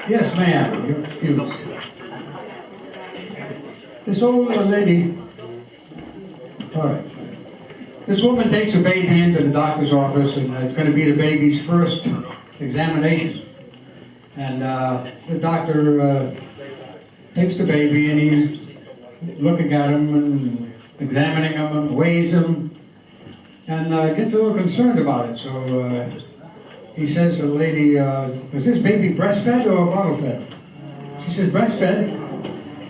Yes, ma'am. This old lady, all right. This woman takes a baby into the doctor's office, and it's going to be the baby's first examination. And the doctor takes the baby, and he's looking at him and examining him and weighs him, and gets a little concerned about it. So he says to the lady, "Was this baby breastfed or bottle fed?" She says, "Breastfed."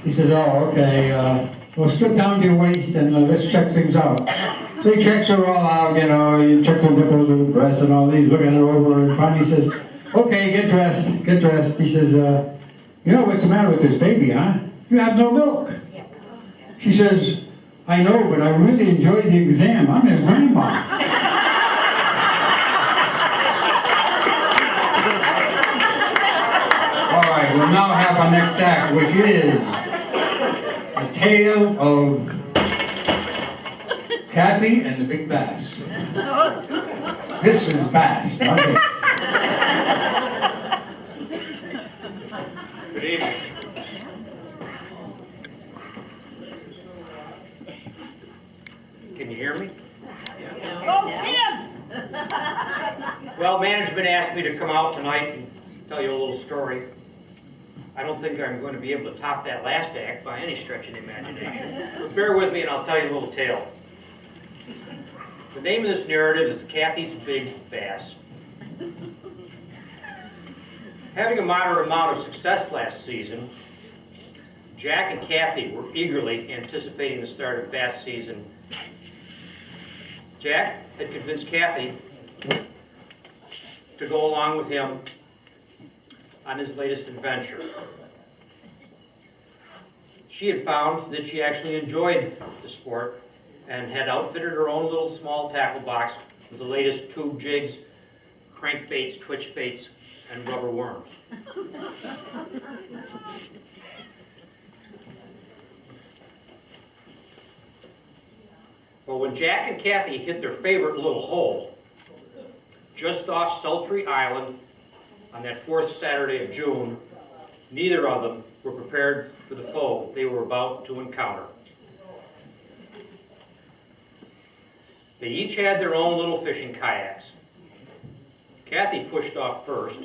He says, "Oh, okay. Well, strip down to your waist and let's check things out." So he checks her all out, you know, you check the nipples and the breast and all these, looking it over, and finally says, "Okay, get dressed, get dressed." He says, "You know what's the matter with this baby, huh? You have no milk." She says, "I know, but I really enjoyed the exam. I'm his grandma." All right, we'll now have our next act, which is a tale of Kathy and the Big Bass. This is Bass, not this. Good evening. Can you hear me? Oh, Tim! Well, management asked me to come out tonight and tell you a little story. I don't think I'm going to be able to top that last act by any stretch of the imagination. But bear with me and I'll tell you a little tale. The name of this narrative is Kathy's Big Bass. Having a moderate amount of success last season, Jack and Kathy were eagerly anticipating the start of bass season. Jack had convinced Kathy to go along with him on his latest adventure. She had found that she actually enjoyed the sport and had outfitted her own little small tackle box with the latest tube jigs, crankbaits, twitch baits, and rubber worms. But when Jack and Kathy hit their favorite little hole, just off Sultry Island on that fourth Saturday of June, neither of them were prepared for the foe they were about to encounter. They each had their own little fishing kayaks. Kathy pushed off first,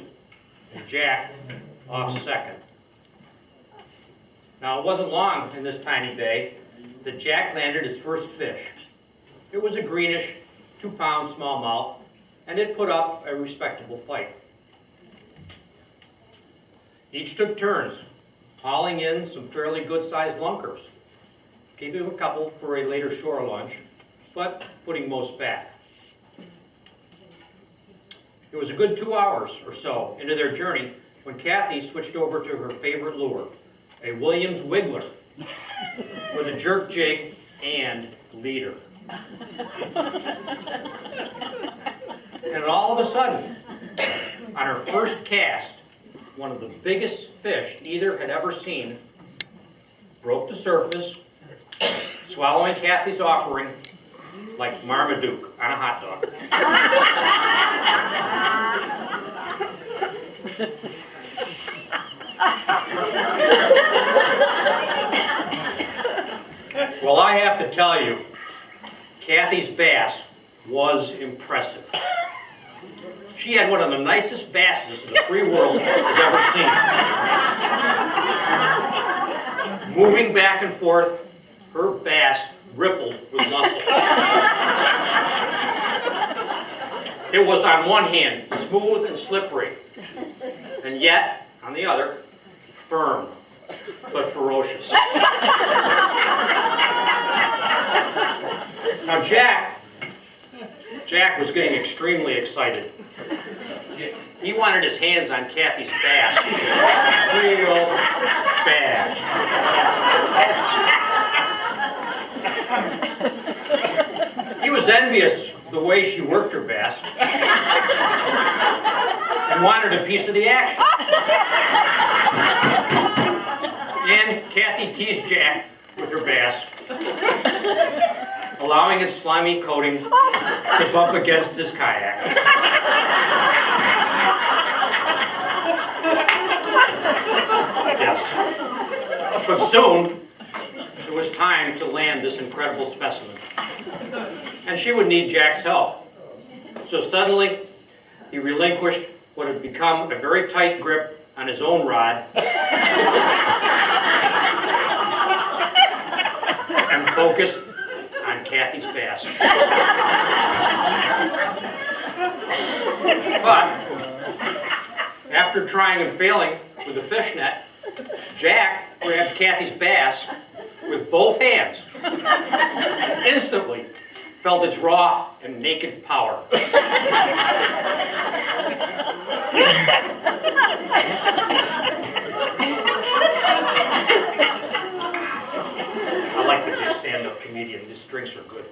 and Jack off second. Now, it wasn't long in this tiny bay that Jack landed his first fish. It was a greenish, 2-pound smallmouth, and it put up a respectable fight. Each took turns, hauling in some fairly good-sized lunkers, keeping a couple for a later shore lunch, but putting most back. It was a good 2 hours or so into their journey when Kathy switched over to her favorite lure, a Williams Wiggler with a jerk jig and leader. And all of a sudden, on her first cast, one of the biggest fish either had ever seen broke the surface, swallowing Kathy's offering like Marmaduke on a hot dog. Well, I have to tell you, Kathy's bass was impressive. She had one of the nicest basses the free world has ever seen. Moving back and forth, her bass rippled with muscle. It was on one hand smooth and slippery, and yet, on the other, firm but ferocious. Now Jack was getting extremely excited. He wanted his hands on Kathy's bass real bad. He was envious of the way she worked her bass and wanted a piece of the action. And Kathy teased Jack with her bass, allowing its slimy coating to bump against his kayak. But soon, it was time to land this incredible specimen. And she would need Jack's help. So suddenly, he relinquished what had become a very tight grip on his own rod and focused on Kathy's bass. But after trying and failing with the fish net, Jack grabbed Kathy's bass with both hands and instantly felt its raw and naked power. I like to be a stand-up comedian. These drinks are good.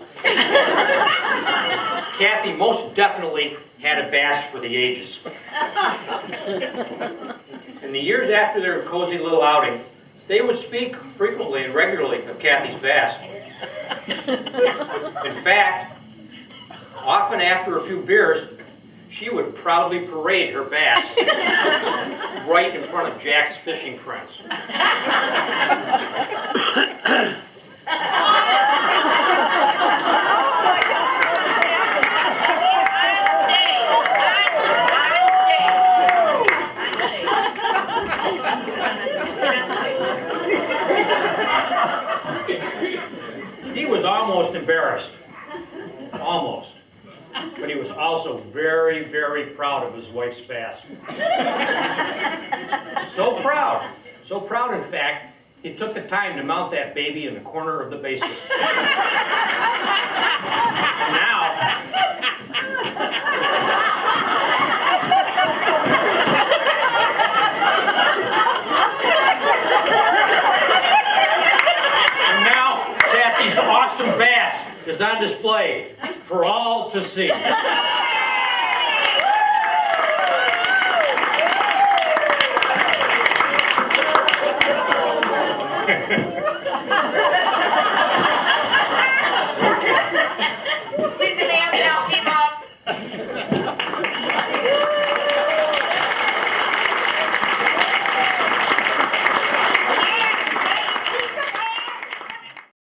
Kathy most definitely had a bass for the ages. In the years after their cozy little outing, they would speak frequently and regularly of Kathy's bass. In fact, often after a few beers, she would proudly parade her bass right in front of Jack's fishing friends. He was almost embarrassed. Almost. But he was also very, very proud of his wife's bass. So proud, in fact, he took the time to mount that baby in the corner of the basement. And now, Kathy's awesome bass is on display for all to see.